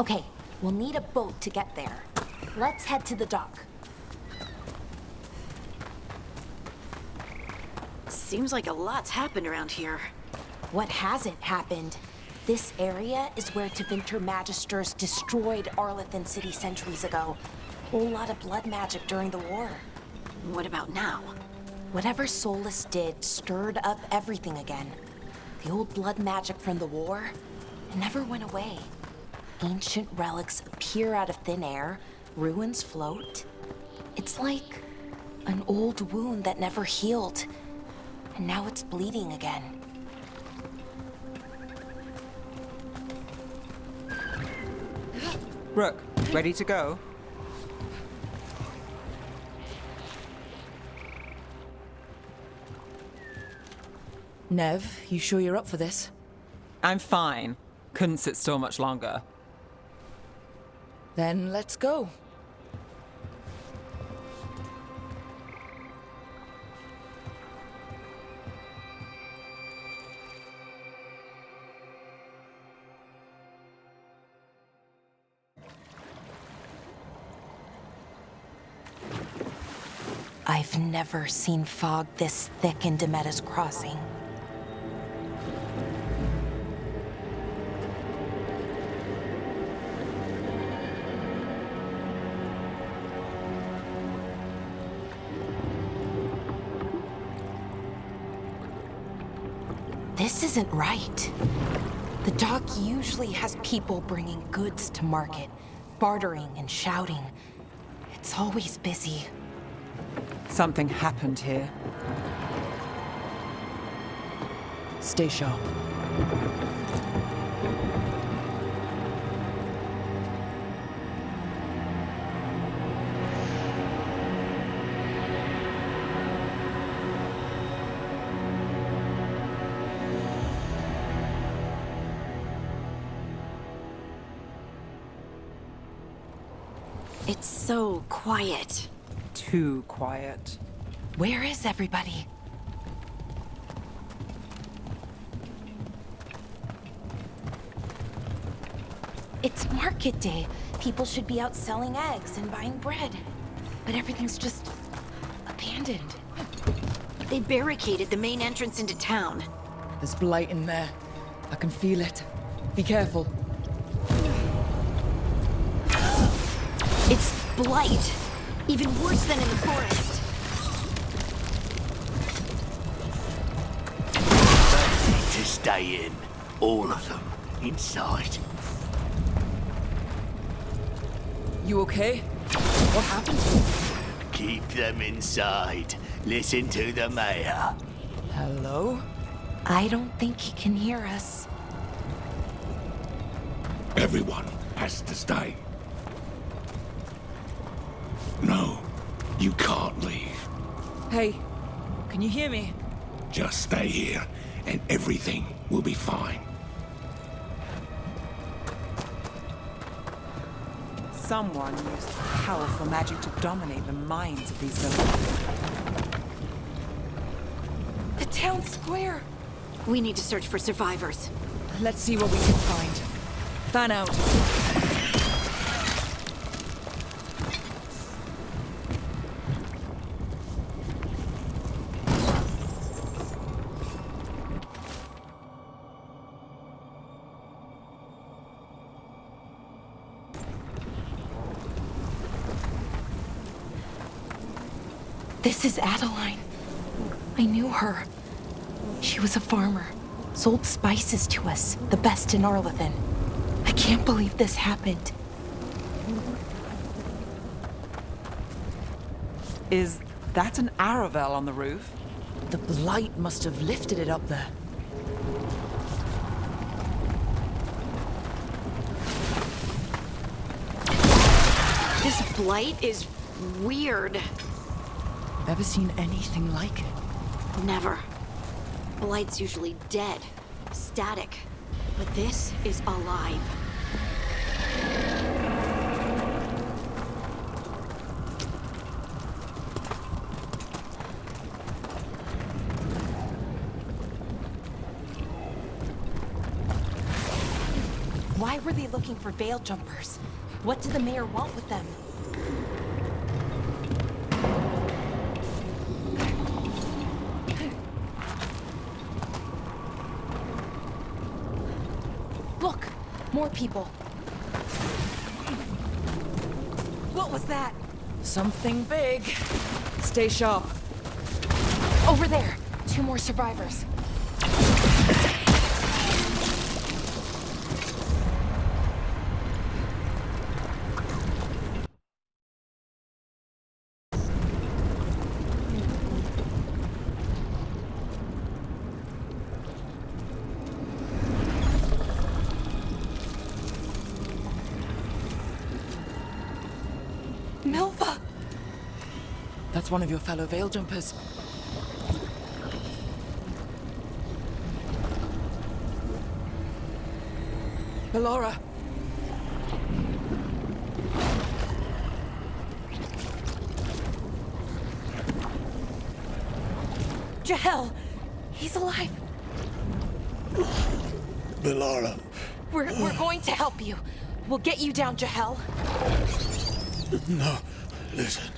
Okay, we'll need a boat to get there. Let's head to the dock. Seems like a lot's happened around here. What hasn't happened? This area is where Tevinter Magisters destroyed Arlathan City centuries ago. Whole lot of blood magic during the war. What about now? Whatever Solus did stirred up everything again. The old blood magic from the war, it never went away. Ancient relics appear out of thin air, ruins float. It's like an old wound that never healed, and now it's bleeding again. Rook, ready to go? Nev, you sure you're up for this? I'm fine. Couldn't sit still much longer. Then let's go. I've never seen fog this thick in Demetta's Crossing. This isn't right. The dock usually has people bringing goods to market, bartering and shouting. It's always busy. Something happened here. Stay sharp. It's so quiet. Too quiet. Where is everybody? It's market day. People should be out selling eggs and buying bread. But everything's just abandoned. They barricaded the main entrance into town. There's blight in there. I can feel it. Be careful. It's blight. Even worse than in the forest. They need to stay in. All of them. Inside. You okay? What happened? Keep them inside. Listen to the mayor. Hello? I don't think he can hear us. Everyone has to stay. No, you can't leave. Hey, can you hear me? Just stay here, and everything will be fine. Someone used powerful magic to dominate the minds of these villagers. The town square! We need to search for survivors. Let's see what we can find. Fan out. This is Adeline. I knew her. She was a farmer. Sold spices to us, the best in Arlathan. I can't believe this happened. Is that an Aravel on the roof? The blight must have lifted it up there. This blight is weird. Ever seen anything like it? Never. Blight's usually dead, static. But this is alive. Why Why were they looking for veil jumpers? What did the mayor want with them? Look, more people. What was that? Something big. Stay sharp. Over there, 2 more survivors. Milva! That's one of your fellow veil jumpers. Ballora. Jahel! He's alive! Ballora. We're going to help you. We'll get you down, Jahel. No, listen.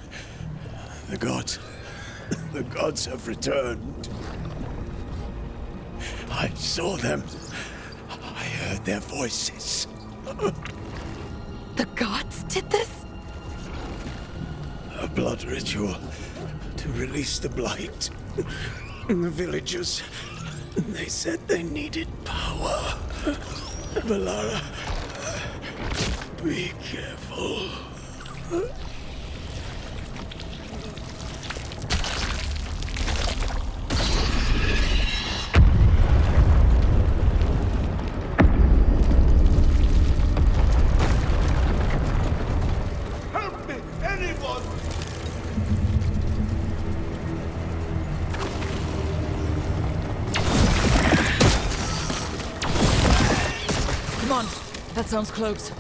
The gods have returned. I saw them. I heard their voices. The gods did this? A blood ritual to release the blight. The villagers, they said they needed power. Ballora, be careful. Help me, anyone! Come on. That sounds close.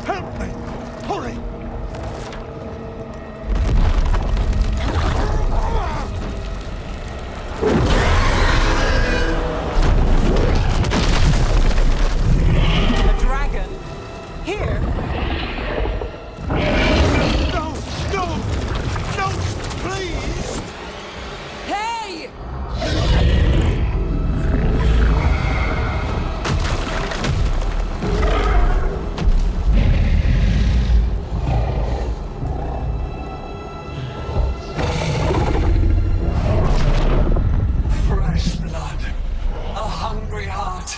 Help me! Hurry! A dragon? Here? No! No! No! Please! Hey! Fresh blood, a hungry heart.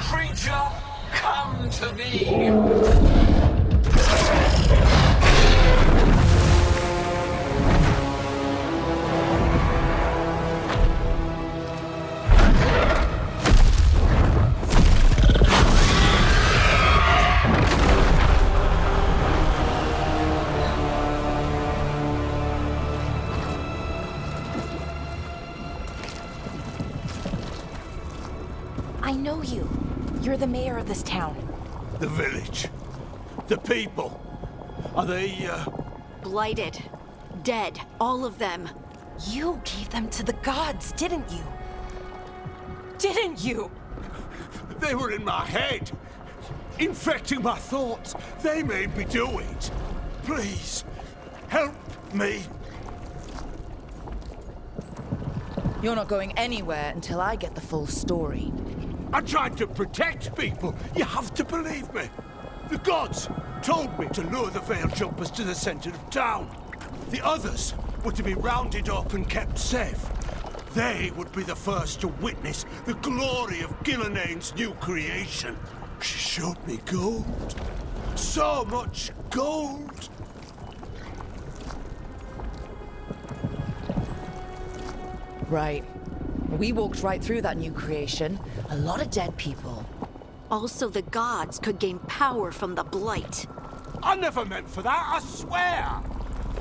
Creature, come to me. I know you. You're the mayor of this town. The village. The people. Are they, Blighted. Dead. All of them. You gave them to the gods, didn't you? Didn't you? They were in my head. Infecting my thoughts. They made me do it. Please, help me. You're not going anywhere until I get the full story. I tried to protect people. You have to believe me. The gods told me to lure the veil jumpers to the center of town. The others were to be rounded up and kept safe. They would be the first to witness the glory of Gilneain's new creation. She showed me gold. So much gold. Right. We walked right through that new creation. A lot of dead people. Also, the gods could gain power from the Blight. I never meant for that, I swear.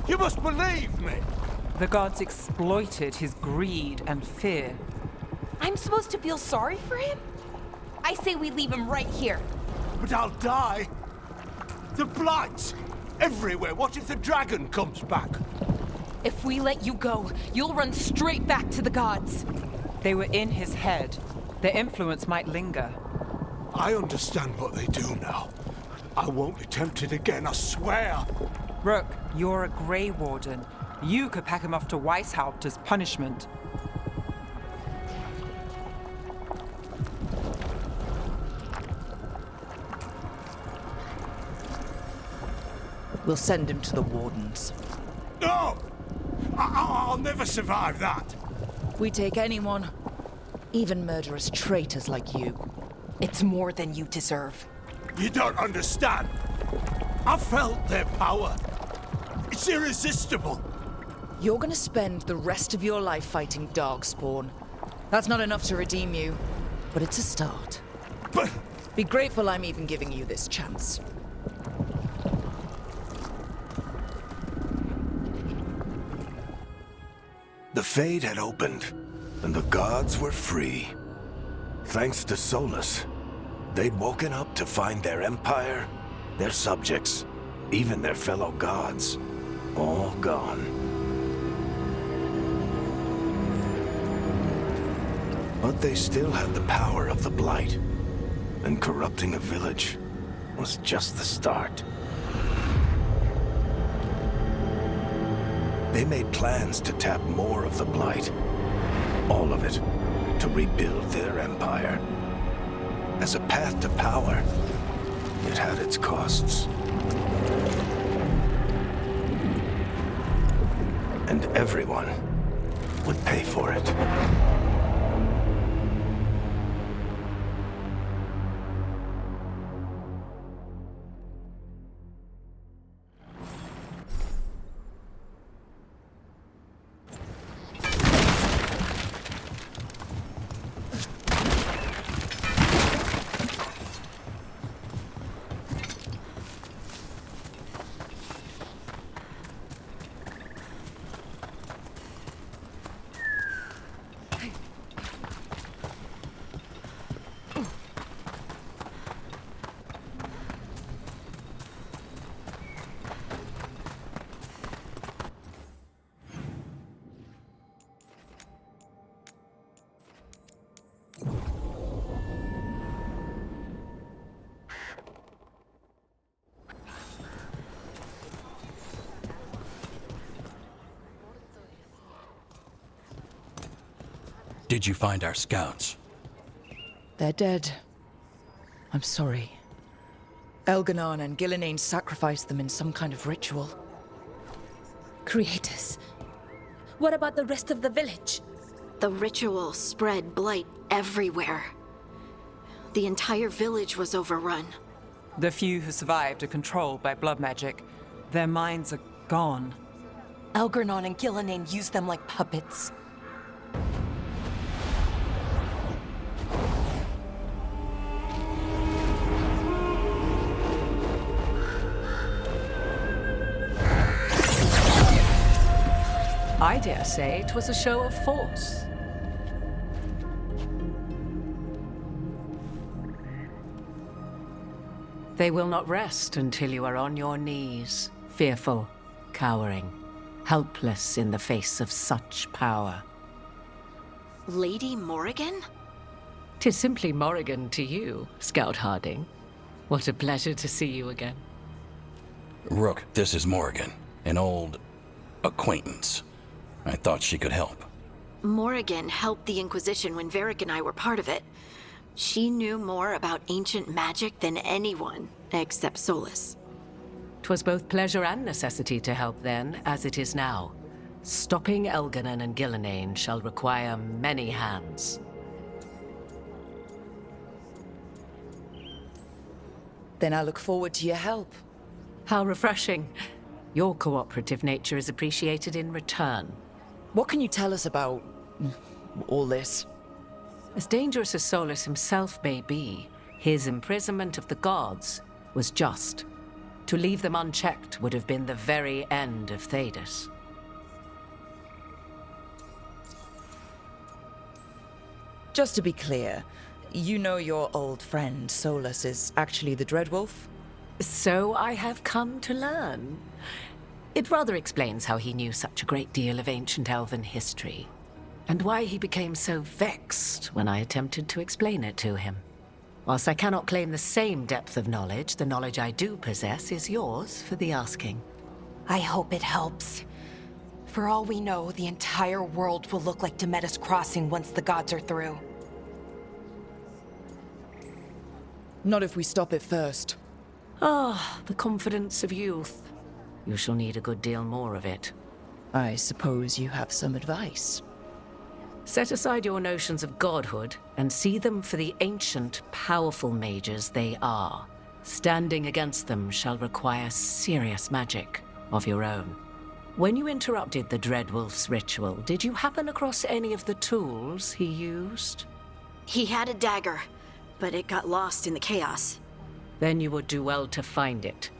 You must believe me. The gods exploited his greed and fear. I'm supposed to feel sorry for him? I say we leave him right here. But I'll die. The blight everywhere. What if the dragon comes back? If we let you go, you'll run straight back to the gods. They were in his head. Their influence might linger. I understand what they do now. I won't be tempted again, I swear. Rook, you're a Grey Warden. You could pack him off to Weishaupt as punishment. We'll send him to the Wardens. No! I'll never survive that. We take anyone, even murderous traitors like you. It's more than you deserve. You don't understand. I felt their power. It's irresistible. You're gonna spend the rest of your life fighting Darkspawn. That's not enough to redeem you, but it's a start. But Be grateful I'm even giving you this chance. The Fade had opened, and the gods were free. Thanks to Solus, they'd woken up to find their empire, their subjects, even their fellow gods, all gone. But they still had the power of the Blight, and corrupting a village was just the start. They made plans to tap more of the Blight, all of it, to rebuild their empire. As a path to power, it had its costs. And everyone would pay for it. Did you find our scouts? They're dead. I'm sorry. Elganon and Gillenane sacrificed them in some kind of ritual. Creators. What about the rest of the village? The ritual spread blight everywhere. The entire village was overrun. The few who survived are controlled by blood magic. Their minds are gone. Elgarnon and Gillenane used them like puppets. I dare say it was a show of force. They will not rest until you are on your knees, fearful, cowering, helpless in the face of such power. Lady Morrigan? 'Tis simply Morrigan to you, Scout Harding. What a pleasure to see you again. Rook, this is Morrigan, an old acquaintance. I thought she could help. Morrigan helped the Inquisition when Varric and I were part of it. She knew more about ancient magic than anyone, except Solus. 'Twas both pleasure and necessity to help then, as it is now. Stopping Elganon and Gillenane shall require many hands. Then I look forward to your help. How refreshing. Your cooperative nature is appreciated in return. What can you tell us about all this? As dangerous as Solus himself may be, his imprisonment of the gods was just. To leave them unchecked would have been the very end of Thedas. Just to be clear, you know your old friend Solus is actually the Dreadwolf? So I have come to learn. It rather explains how he knew such a great deal of ancient elven history, and why he became so vexed when I attempted to explain it to him. Whilst I cannot claim the same depth of knowledge, the knowledge I do possess is yours for the asking. I hope it helps. For all we know, the entire world will look like Demetus Crossing once the gods are through. Not if we stop it first. Ah, the confidence of youth. You shall need a good deal more of it. I suppose you have some advice. Set aside your notions of godhood and see them for the ancient, powerful mages they are. Standing against them shall require serious magic of your own. When you interrupted the Dreadwolf's ritual, did you happen across any of the tools he used? He had a dagger, but it got lost in the chaos. Then you would do well to find it.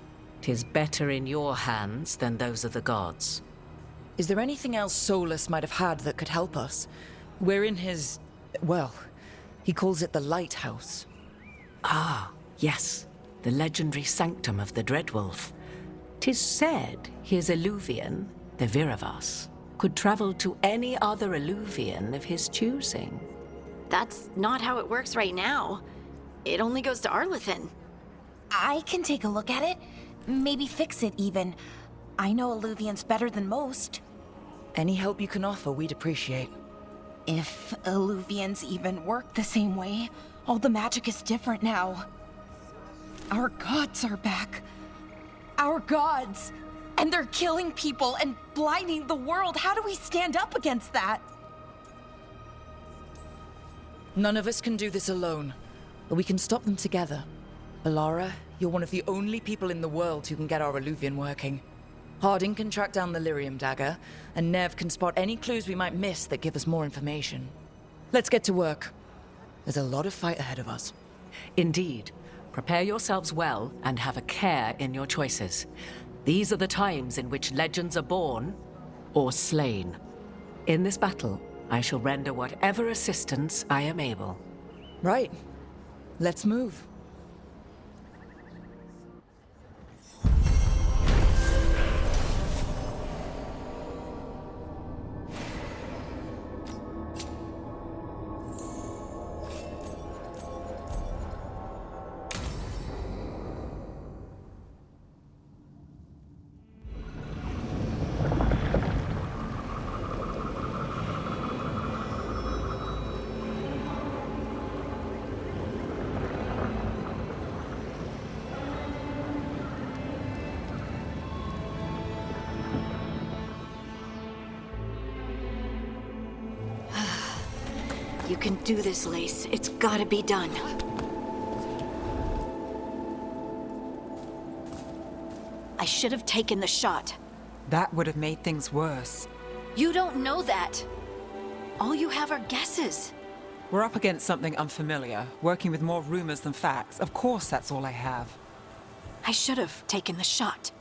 'Tis better in your hands than those of the gods. Is there anything else Solus might have had that could help us? We're in his... well, he calls it the Lighthouse. Ah, yes. The legendary sanctum of the Dreadwolf. 'Tis said his Eluvian, the Viravas, could travel to any other Eluvian of his choosing. That's not how it works right now. It only goes to Arlethan. I can take a look at it. Maybe fix it, even. I know Eluvians better than most. Any help you can offer, we'd appreciate. If Eluvians even work the same way, all the magic is different now. Our gods are back. Our gods! And they're killing people and blinding the world. How do we stand up against that? None of us can do this alone, but we can stop them together. Alara, you're one of the only people in the world who can get our Eluvian working. Harding can track down the Lyrium dagger, and Nev can spot any clues we might miss that give us more information. Let's get to work. There's a lot of fight ahead of us. Indeed. Prepare yourselves well and have a care in your choices. These are the times in which legends are born or slain. In this battle, I shall render whatever assistance I am able. Right. Let's move. You can do this, Lace. It's gotta be done. I should have taken the shot. That would have made things worse. You don't know that. All you have are guesses. We're up against something unfamiliar, working with more rumors than facts. Of course, that's all I have. I should have taken the shot.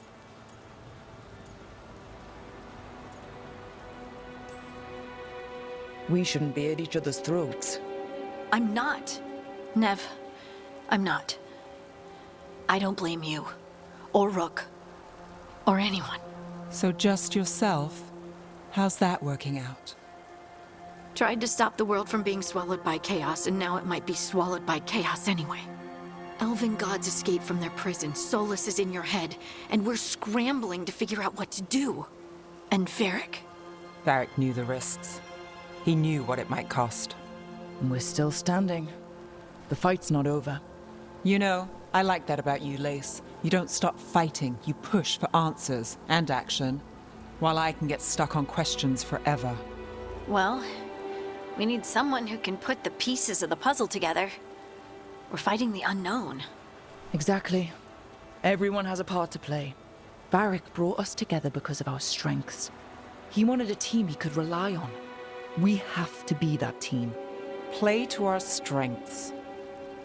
We shouldn't be at each other's throats. I'm not. Nev, I'm not. I don't blame you. Or Rook. Or anyone. So just yourself? How's that working out? Tried to stop the world from being swallowed by chaos, and now it might be swallowed by chaos anyway. Elven gods escaped from their prison, Solus is in your head, and we're scrambling to figure out what to do. And Varric. Varric knew the risks. He knew what it might cost. And we're still standing. The fight's not over. You know, I like that about you, Lace. You don't stop fighting, you push for answers and action, while I can get stuck on questions forever. Well, we need someone who can put the pieces of the puzzle together. We're fighting the unknown. Exactly. Everyone has a part to play. Varric brought us together because of our strengths. He wanted a team he could rely on. We have to be that team. Play to our strengths.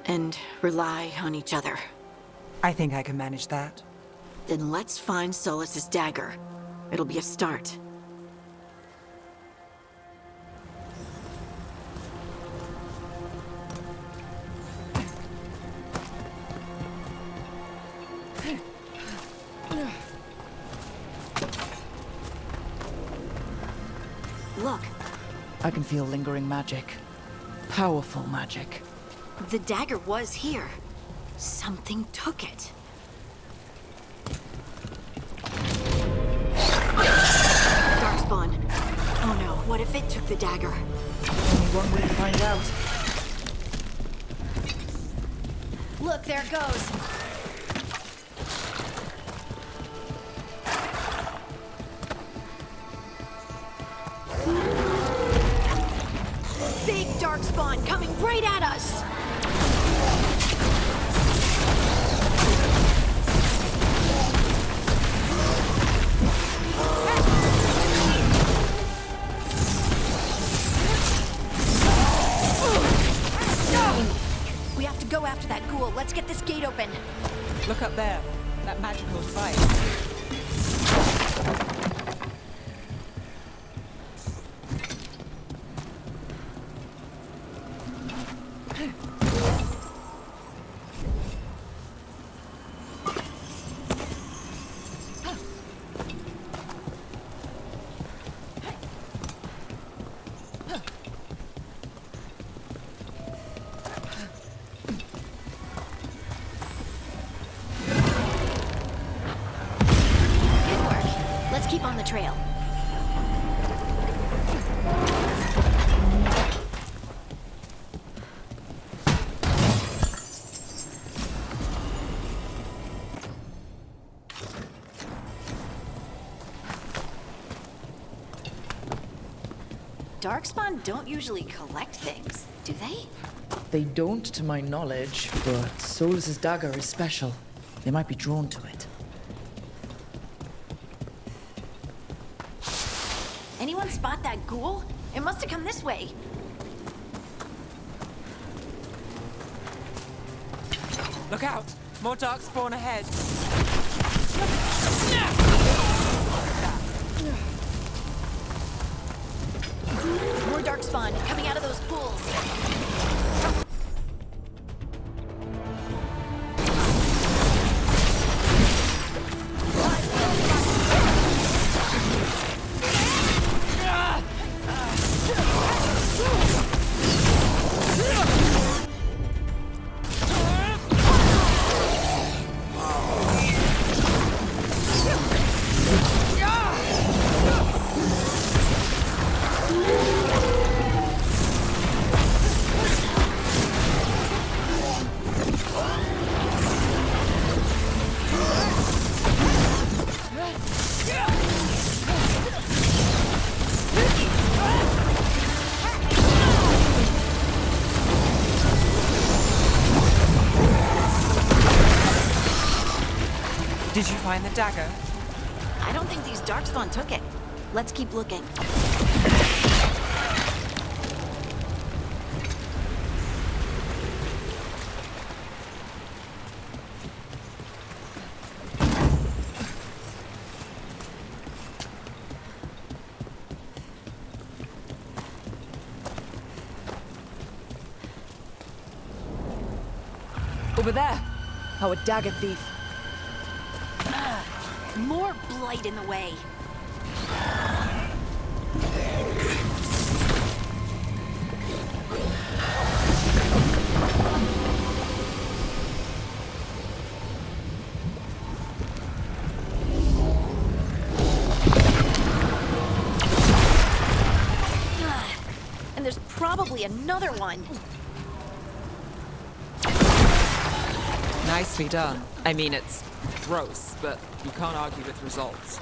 And rely on each other. I think I can manage that. Then let's find Solus's dagger. It'll be a start. I can feel lingering magic. Powerful magic. The dagger was here. Something took it. Darkspawn. Oh no, what if it took the dagger? Only one way to find out. Look, there it goes. Big Darkspawn coming right at us! We have to go after that ghoul. Let's get this gate open. Look up there. That magical device. Good work. Let's keep on the trail. Darkspawn don't usually collect things, do they? They don't, to my knowledge, but Solus's dagger is special. They might be drawn to it. Anyone spot that ghoul? It must have come this way. Look out! More darkspawn ahead. More Darkspawn coming out of those pools. Did you find the dagger? I don't think these Darkspawn took it. Let's keep looking. Over there! Our dagger thief. More blight in the way. And there's probably another one. Nicely done. I mean, it's gross, but you can't argue with results.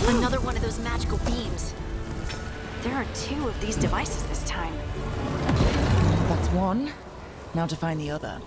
Another one of those magical beams. There are 2 of these devices this time. That's one. Now to find the other.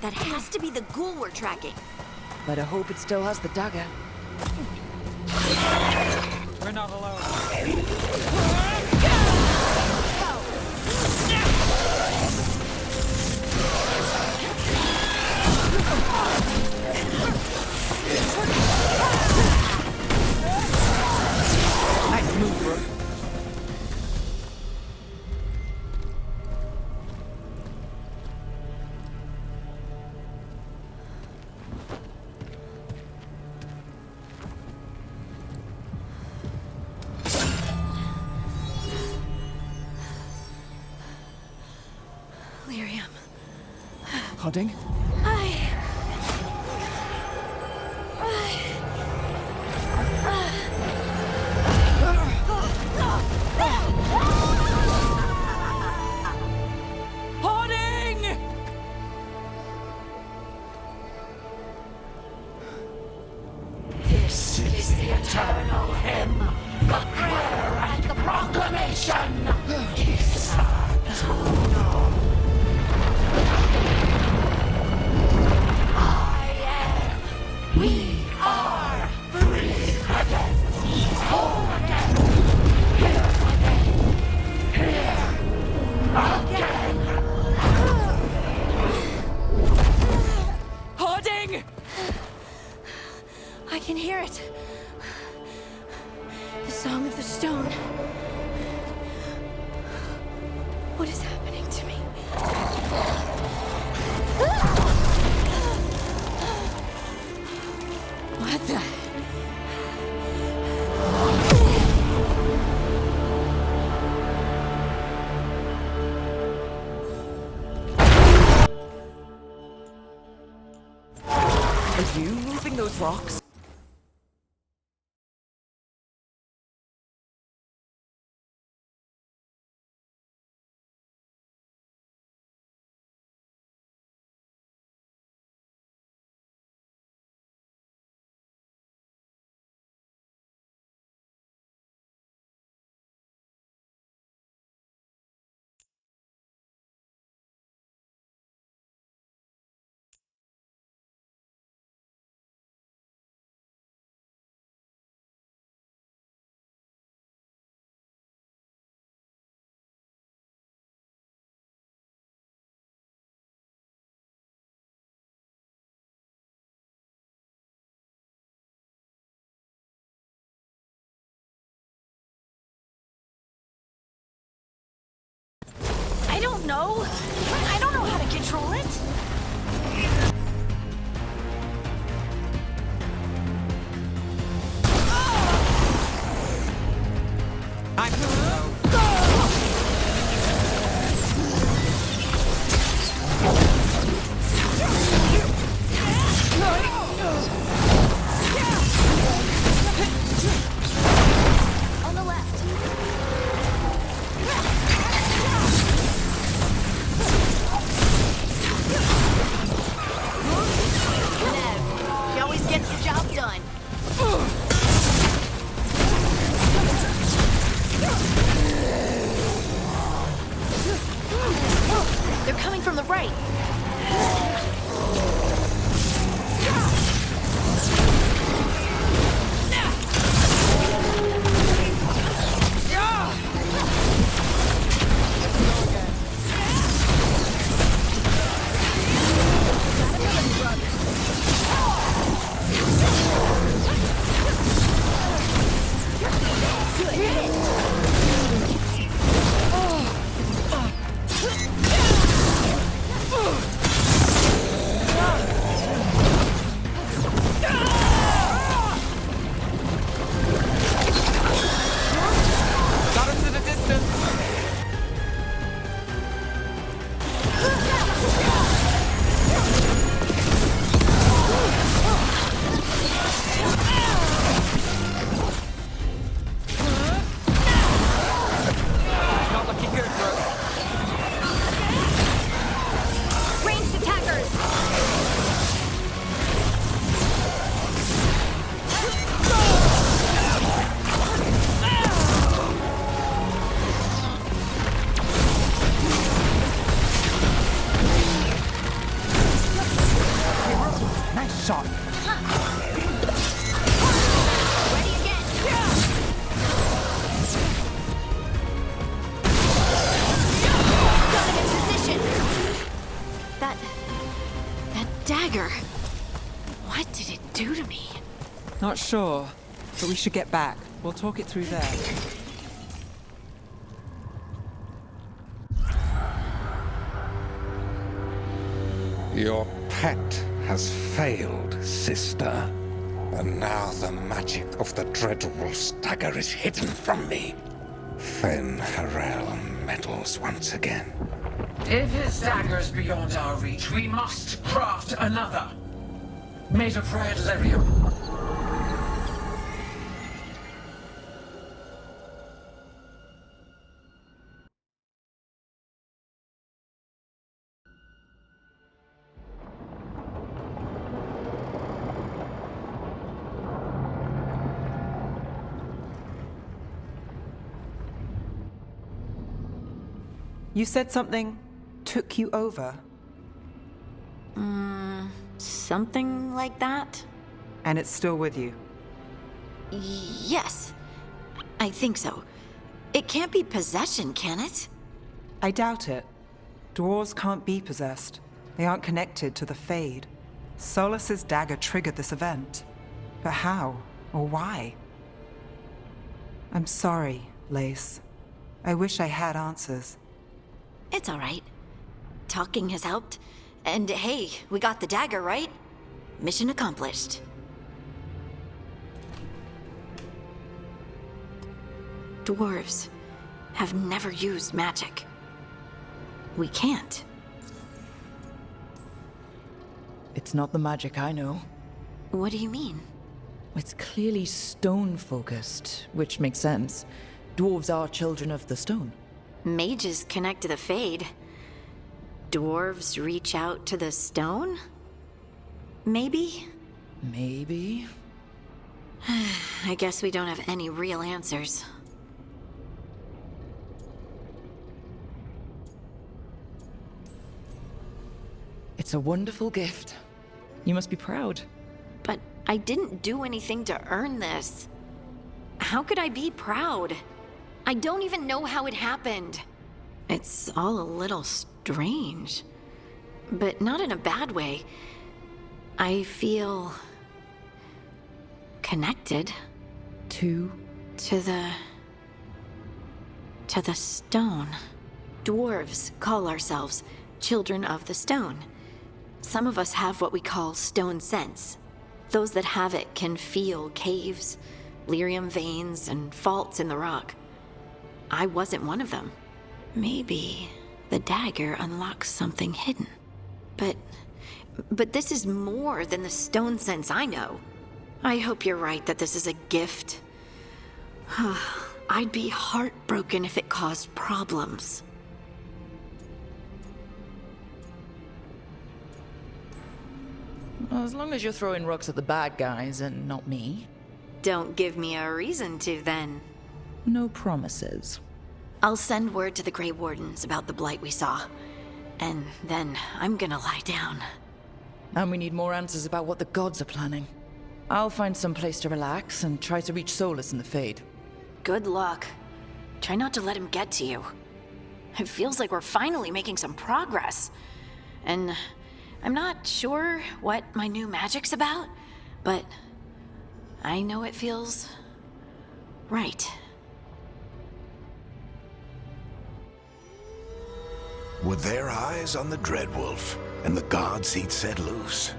That has to be the ghoul we're tracking. Better hope it still has the dagger. We're not alone. Nice move, Brooke. Lyrium. Hodding? Hoarding! This is the eternal hymn, the prayer and the proclamation. We are free again. Whole again. Here again. Here again. Hoarding! I can hear it. The Song of the Stone. What is happening to me? What the? Are you moving those rocks? shot. Ready again. Got him in position. That dagger. What did it do to me? Not sure, but we should get back. We'll talk it through there. Your pet has failed, sister. And now the magic of the Dreadwolf's dagger is hidden from me. Fen Harel meddles once again. If his dagger's beyond our reach, we must craft another. Made of red lyrium. You said something took you over, Something like that? and it's still with you. Yes. I think so. It can't be possession, can it? I doubt it. Dwarves can't be possessed. They aren't connected to the Fade. Solus's dagger triggered this event. But how? Or why? I'm sorry, Lace. I wish I had answers. It's all right. Talking has helped. And hey, we got the dagger, right? Mission accomplished. Dwarves have never used magic. We can't. It's not the magic I know. What do you mean? It's clearly stone-focused, which makes sense. Dwarves are children of the stone. Mages connect to the Fade. Dwarves reach out to the stone? Maybe? Maybe? I guess we don't have any real answers. It's a wonderful gift. You must be proud. But I didn't do anything to earn this. How could I be proud? I don't even know how it happened. It's all a little strange. But not in a bad way. I feel... connected. To the stone. Dwarves call ourselves children of the stone. Some of us have what we call stone sense. Those that have it can feel caves, lyrium veins, and faults in the rock. I wasn't one of them. Maybe the dagger unlocks something hidden. But this is more than the stone sense I know. I hope you're right that this is a gift. I'd be heartbroken if it caused problems. As long as you're throwing rocks at the bad guys and not me. Don't give me a reason to, then. No promises. I'll send word to the Grey Wardens about the blight we saw. And then I'm gonna lie down. And we need more answers about what the gods are planning. I'll find some place to relax and try to reach Solus in the Fade. Good luck. Try not to let him get to you. It feels like we're finally making some progress. And I'm not sure what my new magic's about, but I know it feels right. With their eyes on the Dreadwolf and the gods he'd set loose,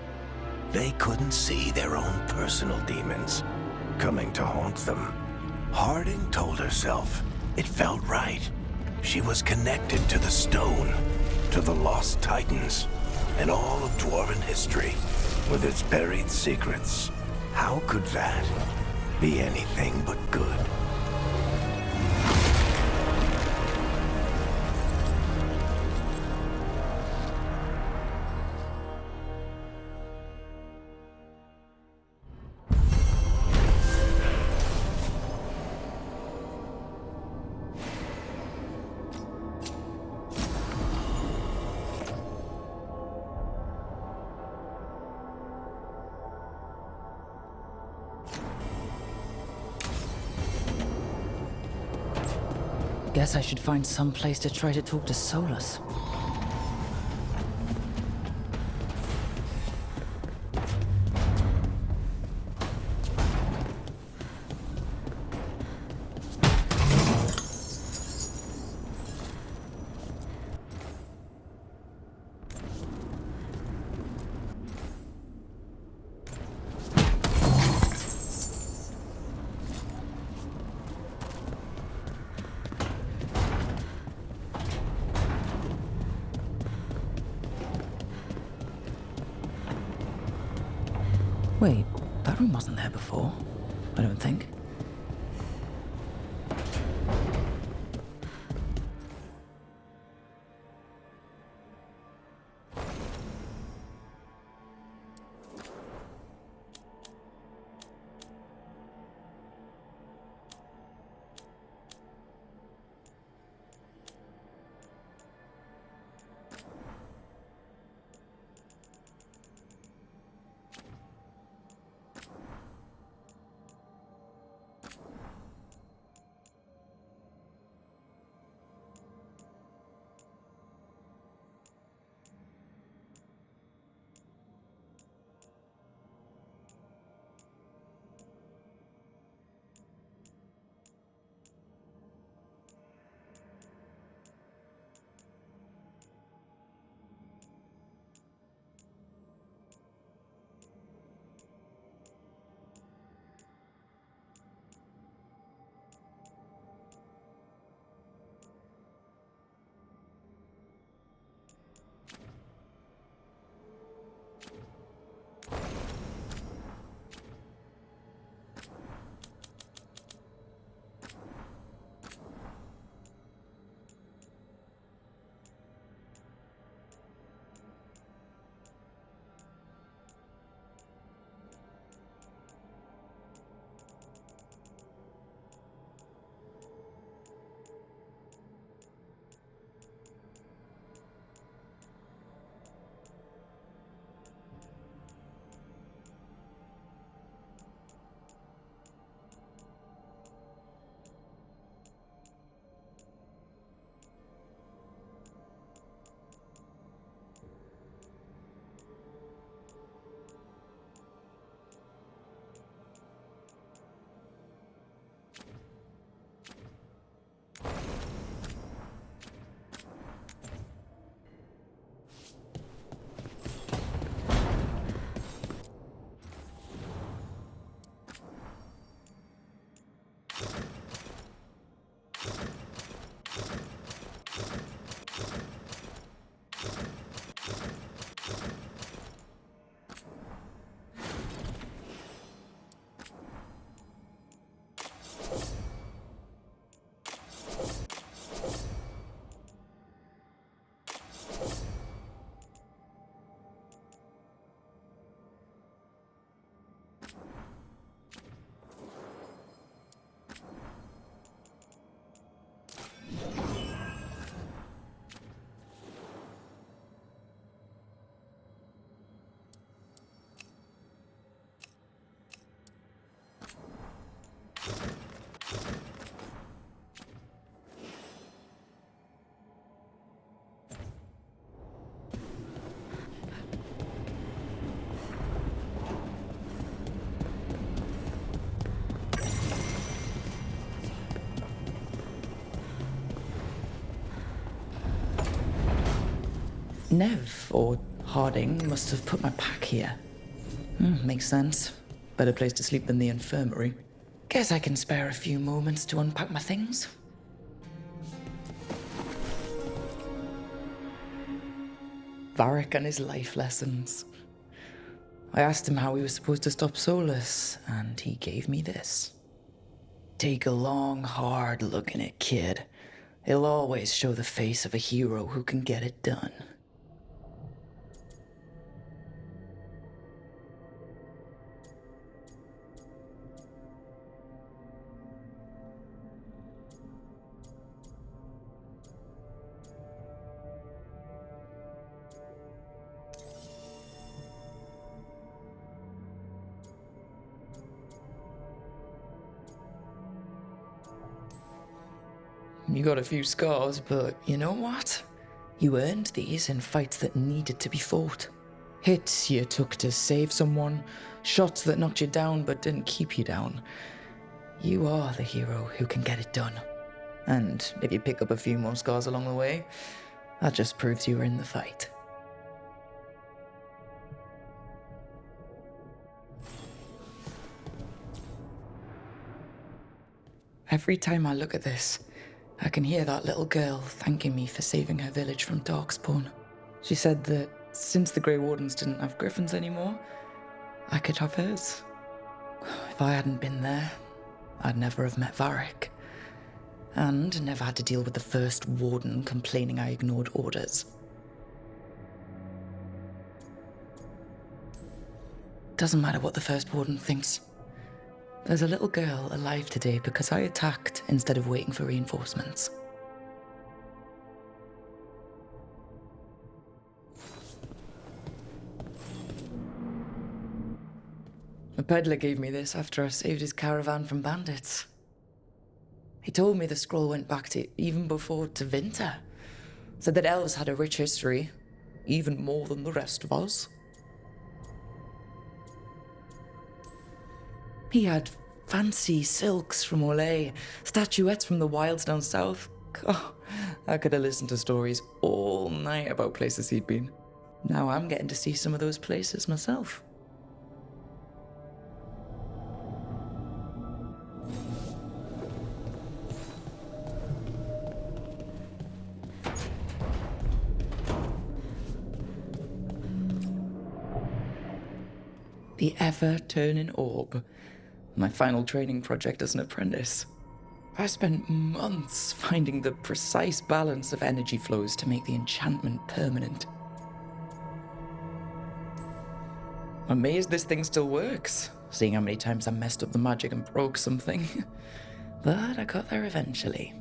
they couldn't see their own personal demons coming to haunt them. Harding told herself it felt right. She was connected to the stone, to the lost titans, and all of Dwarven history with its buried secrets. How could that be anything but good? Guess I should find some place to try to talk to Solus. Wait, that room wasn't there before, I don't think. Nev, or Harding, must have put my pack here. Makes sense. Better place to sleep than the infirmary. Guess I can spare a few moments to unpack my things. Varric and his life lessons. I asked him how he was supposed to stop Solus, and he gave me this. Take a long, hard look in it, kid. It'll always show the face of a hero who can get it done. You got a few scars, but you know what? You earned these in fights that needed to be fought. Hits you took to save someone, shots that knocked you down but didn't keep you down. You are the hero who can get it done. And if you pick up a few more scars along the way, that just proves you were in the fight. Every time I look at this, I can hear that little girl thanking me for saving her village from Darkspawn. She said that since the Grey Wardens didn't have griffins anymore, I could have hers. If I hadn't been there, I'd never have met Varric. And never had to deal with the first warden complaining I ignored orders. Doesn't matter what the first warden thinks. There's a little girl alive today because I attacked instead of waiting for reinforcements. A peddler gave me this after I saved his caravan from bandits. He told me the scroll went back to even before Tevinter. Said that elves had a rich history, even more than the rest of us. He had fancy silks from Orlais, statuettes from the wilds down south. Oh, I could have listened to stories all night about places he'd been. Now I'm getting to see some of those places myself. The ever-turning orb. My final training project as an apprentice. I spent months finding the precise balance of energy flows to make the enchantment permanent. I'm amazed this thing still works, seeing how many times I messed up the magic and broke something. But I got there eventually.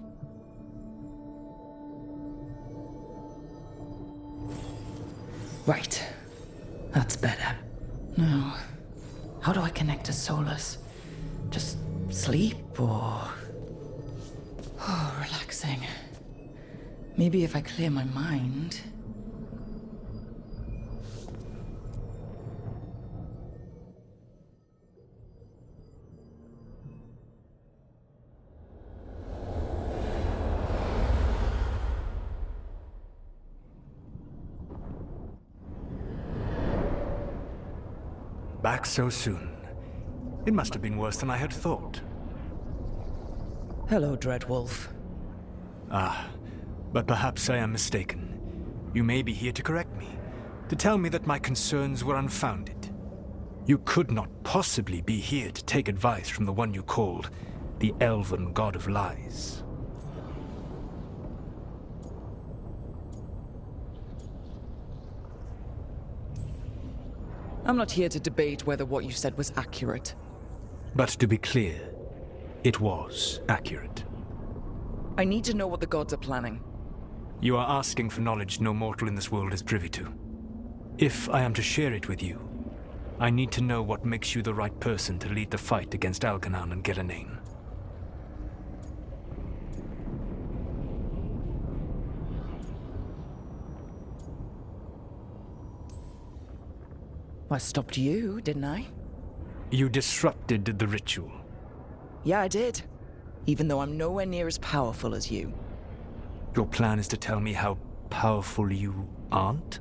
Right. That's better. Now, how do I connect to Solus? Just sleep or... Oh, relaxing. Maybe if I clear my mind... Back so soon. It must have been worse than I had thought. Hello, Dreadwolf. Ah, but perhaps I am mistaken. You may be here to correct me, to tell me that my concerns were unfounded. You could not possibly be here to take advice from the one you called the Elven God of Lies. I'm not here to debate whether what you said was accurate. But to be clear, it was accurate. I need to know what the gods are planning. You are asking for knowledge no mortal in this world is privy to. If I am to share it with you, I need to know what makes you the right person to lead the fight against Algernon and Gillenane. I stopped you, didn't I? You disrupted the ritual. Yeah, I did. Even though I'm nowhere near as powerful as you. Your plan is to tell me how powerful you aren't?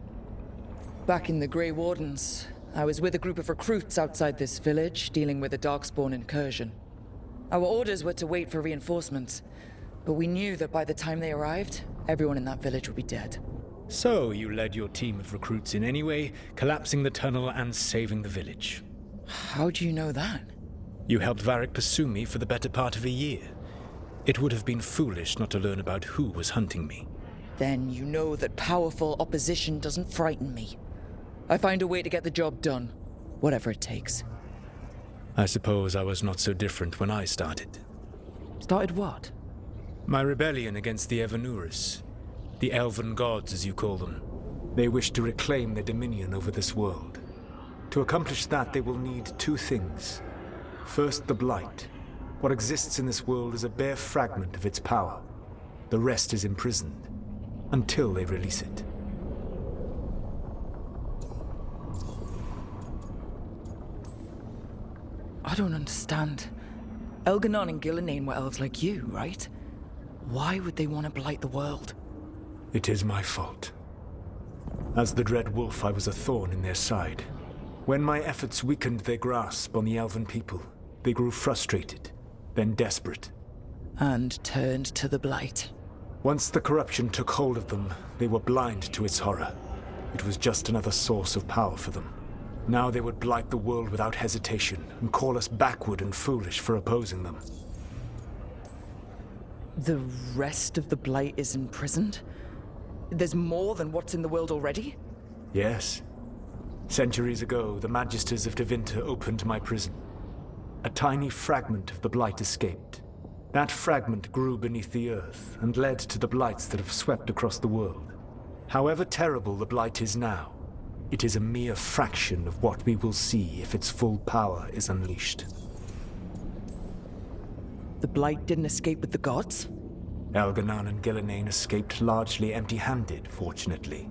Back in the Grey Wardens, I was with a group of recruits outside this village, dealing with a Darkspawn incursion. Our orders were to wait for reinforcements, but we knew that by the time they arrived, everyone in that village would be dead. So you led your team of recruits in any way, collapsing the tunnel and saving the village. How do you know that? You helped Varric pursue me for the better part of a year. It would have been foolish not to learn about who was hunting me. Then you know that powerful opposition doesn't frighten me. I find a way to get the job done, whatever it takes. I suppose I was not so different when I started. Started what? My rebellion against the Evanuris. The Elven Gods, as you call them. They wish to reclaim their dominion over this world. To accomplish that, they will need two things. First, the Blight. What exists in this world is a bare fragment of its power. The rest is imprisoned, until they release it. I don't understand. Elganon and Gillenane were elves like you, right? Why would they want to blight the world? It is my fault. As the Dread Wolf, I was a thorn in their side. When my efforts weakened their grasp on the Elven people, they grew frustrated, then desperate. And turned to the blight. Once the corruption took hold of them, they were blind to its horror. It was just another source of power for them. Now they would blight the world without hesitation, and call us backward and foolish for opposing them. The rest of the blight is imprisoned? There's more than what's in the world already? Yes. Centuries ago, the Magisters of Tevinter opened my prison. A tiny fragment of the blight escaped. That fragment grew beneath the earth and led to the blights that have swept across the world. However terrible the blight is now, it is a mere fraction of what we will see if its full power is unleashed. The blight didn't escape with the gods? Elganon and Gillenane escaped largely empty-handed, fortunately.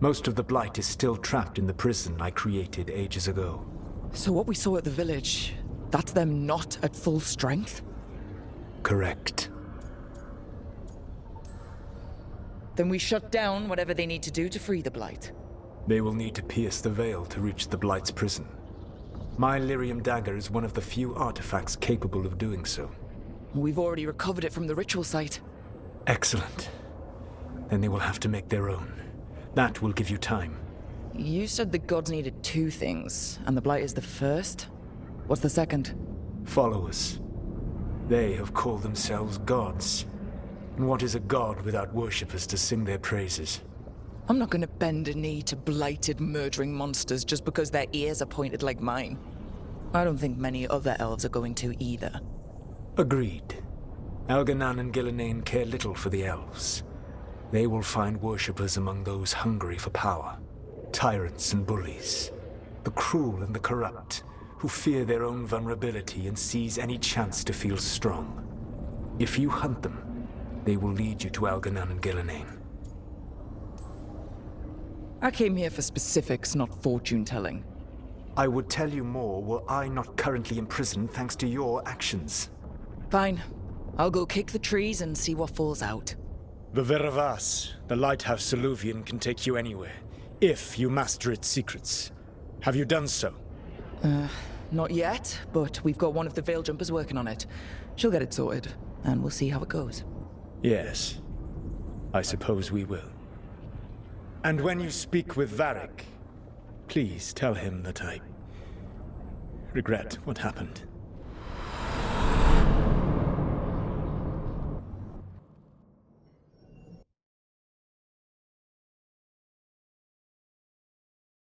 Most of the blight is still trapped in the prison I created ages ago. So what we saw at the village, that's them not at full strength? Correct. Then we shut down whatever they need to do to free the blight. They will need to pierce the veil to reach the blight's prison. My Lyrium dagger is one of the few artifacts capable of doing so. We've already recovered it from the ritual site. Excellent. Then they will have to make their own. That will give you time. You said the gods needed two things, and the blight is the first? What's the second? Followers. They have called themselves gods. And what is a god without worshippers to sing their praises? I'm not gonna bend a knee to blighted, murdering monsters just because their ears are pointed like mine. I don't think many other elves are going to either. Agreed. Elganon and Gillenane care little for the elves. They will find worshippers among those hungry for power. Tyrants and bullies. The cruel and the corrupt, who fear their own vulnerability and seize any chance to feel strong. If you hunt them, they will lead you to Elganon and Gillenane. I came here for specifics, not fortune-telling. I would tell you more were I not currently imprisoned thanks to your actions. Fine. I'll go kick the trees and see what falls out. The Veravas, the lighthouse Soluvian, can take you anywhere, if you master its secrets. Have you done so? Not yet, but we've got one of the Veil Jumpers working on it. She'll get it sorted, and we'll see how it goes. Yes. I suppose we will. And when you speak with Varric, please tell him that I regret what happened.